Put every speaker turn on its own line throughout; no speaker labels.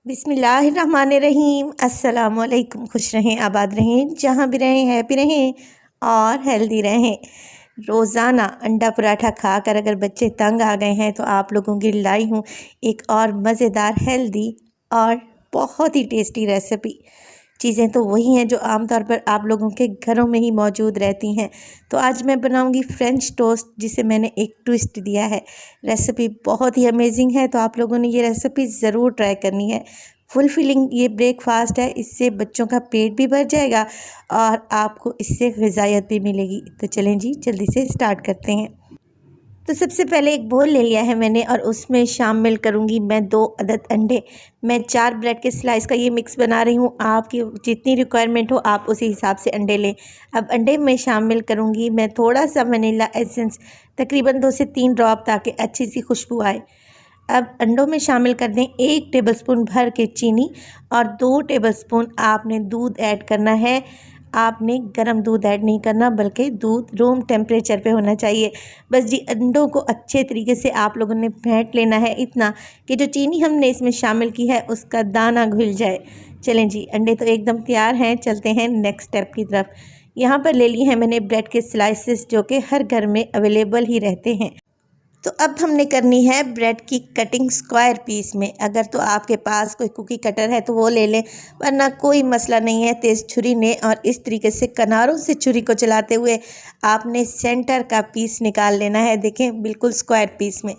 बिस्मिल्लाहिर्रहमानिर्रहीम। अस्सलामुअलैकुम। खुश रहें, आबाद रहें, जहाँ भी रहें हैप्पी रहें और हेल्दी रहें। रोज़ाना अंडा पराठा खाकर अगर बच्चे तंग आ गए हैं तो आप लोगों की लाई हूँ एक और मज़ेदार हेल्दी और बहुत ही टेस्टी रेसिपी। चीज़ें तो वही हैं जो आमतौर पर आप लोगों के घरों में ही मौजूद रहती हैं। तो आज मैं बनाऊंगी फ्रेंच टोस्ट, जिसे मैंने एक ट्विस्ट दिया है। रेसिपी बहुत ही अमेजिंग है, तो आप लोगों ने ये रेसिपी ज़रूर ट्राई करनी है। फुल फिलिंग ये ब्रेकफास्ट है, इससे बच्चों का पेट भी भर जाएगा और आपको इससे ग़िज़ायत भी मिलेगी। तो चलें जी, जल्दी से स्टार्ट करते हैं। तो सबसे पहले एक बोल ले लिया है मैंने और उसमें शामिल करूंगी मैं 2 अदद अंडे। मैं 4 ब्रेड के स्लाइस का ये मिक्स बना रही हूँ। आपकी जितनी रिक्वायरमेंट हो आप उसी हिसाब से अंडे लें। अब अंडे में शामिल करूंगी मैं थोड़ा सा वनीला एसेंस, तकरीबन 2 से 3 ड्रॉप, ताकि अच्छी सी खुशबू आए। अब अंडों में शामिल कर दें 1 टेबलस्पून भर के चीनी और 2 टेबलस्पून आपने दूध ऐड करना है। आपने गर्म दूध ऐड नहीं करना, बल्कि दूध रूम टेम्परेचर पे होना चाहिए। बस जी, अंडों को अच्छे तरीके से आप लोगों ने फेंट लेना है, इतना कि जो चीनी हमने इसमें शामिल की है उसका दाना घुल जाए। चलें जी, अंडे तो एकदम तैयार हैं। चलते हैं नेक्स्ट स्टेप की तरफ। यहाँ पर ले ली है मैंने ब्रेड के स्लाइसेस, जो कि हर घर में अवेलेबल ही रहते हैं। तो अब हमने करनी है ब्रेड की कटिंग स्क्वायर पीस में। अगर तो आपके पास कोई कुकी कटर है तो वो ले लें, वरना कोई मसला नहीं है। तेज़ छुरी ने और इस तरीके से किनारों से छुरी को चलाते हुए आपने सेंटर का पीस निकाल लेना है। देखें, बिल्कुल स्क्वायर पीस में।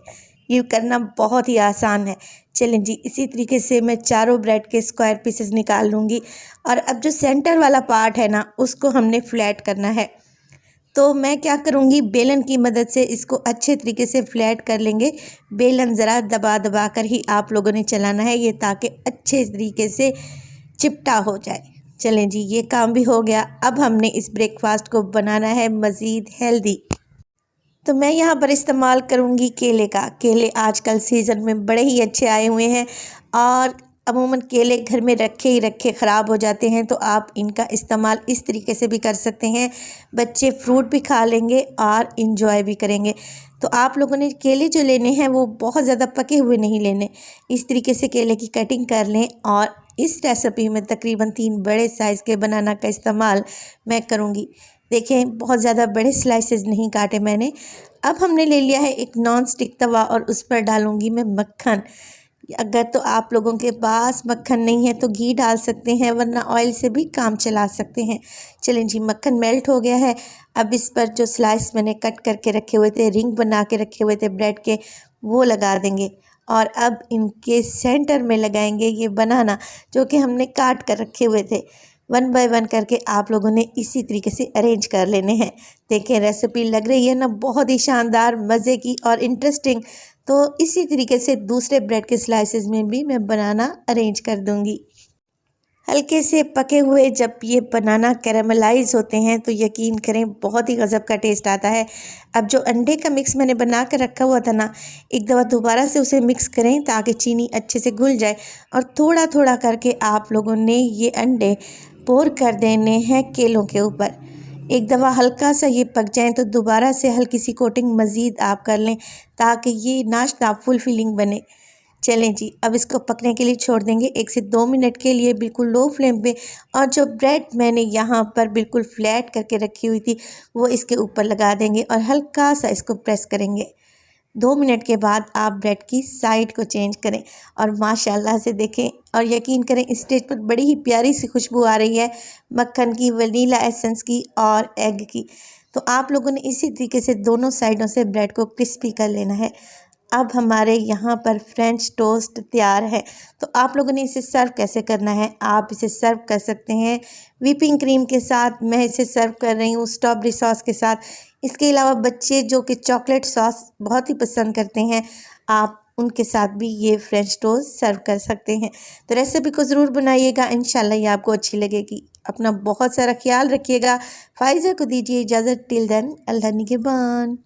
ये करना बहुत ही आसान है। चलें जी, इसी तरीके से मैं चारों ब्रेड के स्क्वायर पीसेस निकाल लूँगी। और अब जो सेंटर वाला पार्ट है ना, उसको हमने फ्लैट करना है। तो मैं क्या करूँगी, बेलन की मदद से इसको अच्छे तरीके से फ्लैट कर लेंगे। बेलन ज़रा दबा दबा कर ही आप लोगों ने चलाना है, ये ताकि अच्छे तरीके से चिपटा हो जाए। चलें जी, ये काम भी हो गया। अब हमने इस ब्रेकफास्ट को बनाना है मज़ीद हेल्दी। तो मैं यहाँ पर इस्तेमाल करूँगी केले का। केले आजकल सीज़न में बड़े ही अच्छे आए हुए हैं और अमूमन केले घर में रखे ही रखे ख़राब हो जाते हैं, तो आप इनका इस्तेमाल इस तरीके से भी कर सकते हैं। बच्चे फ्रूट भी खा लेंगे और इंजॉय भी करेंगे। तो आप लोगों ने केले जो लेने हैं वो बहुत ज़्यादा पके हुए नहीं लेने। इस तरीके से केले की कटिंग कर लें। और इस रेसिपी में तकरीबन 3 बड़े साइज़ के बनाना का इस्तेमाल मैं करूँगी। देखें, बहुत ज़्यादा बड़े स्लाइसेस नहीं काटे मैंने। अब हमने ले लिया है एक नॉन स्टिक तवा और उस पर डालूँगी मैं मक्खन। अगर तो आप लोगों के पास मक्खन नहीं है तो घी डाल सकते हैं, वरना ऑयल से भी काम चला सकते हैं। चलें जी, मक्खन मेल्ट हो गया है। अब इस पर जो स्लाइस मैंने कट करके रखे हुए थे, रिंग बना के रखे हुए थे ब्रेड के, वो लगा देंगे। और अब इनके सेंटर में लगाएंगे ये बनाना, जो कि हमने काट कर रखे हुए थे। 1 बाय 1 करके आप लोगों ने इसी तरीके से अरेंज कर लेने हैं। देखें, रेसिपी लग रही है ना बहुत ही शानदार, मज़े की और इंटरेस्टिंग। तो इसी तरीके से दूसरे ब्रेड के स्लाइसेस में भी मैं बनाना अरेंज कर दूंगी। हल्के से पके हुए जब ये बनाना कैरामलाइज होते हैं तो यकीन करें बहुत ही गज़ब का टेस्ट आता है। अब जो अंडे का मिक्स मैंने बना कर रखा हुआ था ना, एक दफ़ा दोबारा से उसे मिक्स करें ताकि चीनी अच्छे से घुल जाए। और थोड़ा थोड़ा करके आप लोगों ने ये अंडे पोर कर देने हैं केलों के ऊपर। एक दफ़ा हल्का सा ये पक जाएं तो दोबारा से हल्की सी कोटिंग मज़ीद आप कर लें, ताकि ये नाश्ता फुल फिलिंग बने। चलें जी, अब इसको पकने के लिए छोड़ देंगे 1 से 2 मिनट के लिए, बिल्कुल लो फ्लेम पे। और जो ब्रेड मैंने यहाँ पर बिल्कुल फ्लैट करके रखी हुई थी वो इसके ऊपर लगा देंगे और हल्का सा इसको प्रेस करेंगे। 2 मिनट के बाद आप ब्रेड की साइड को चेंज करें और माशाल्लाह से देखें और यकीन करें, इस स्टेज पर बड़ी ही प्यारी सी खुशबू आ रही है मक्खन की, वनीला एसेंस की और एग की। तो आप लोगों ने इसी तरीके से दोनों साइडों से ब्रेड को क्रिस्पी कर लेना है। अब हमारे यहाँ पर फ्रेंच टोस्ट तैयार है। तो आप लोगों ने इसे सर्व कैसे करना है, आप इसे सर्व कर सकते हैं व्हिपिंग क्रीम के साथ। मैं इसे सर्व कर रही हूँ स्ट्रॉबेरी सॉस के साथ। इसके अलावा बच्चे जो कि चॉकलेट सॉस बहुत ही पसंद करते हैं, आप उनके साथ भी ये फ्रेंच टोस्ट सर्व कर सकते हैं। तो रेसिपी को ज़रूर बनाइएगा, इंशाल्लाह ये आपको अच्छी लगेगी। अपना बहुत सारा ख्याल रखिएगा। फ़ाइज़ा को दीजिए इजाज़त। टिल देन, अल्लाह निगहबान।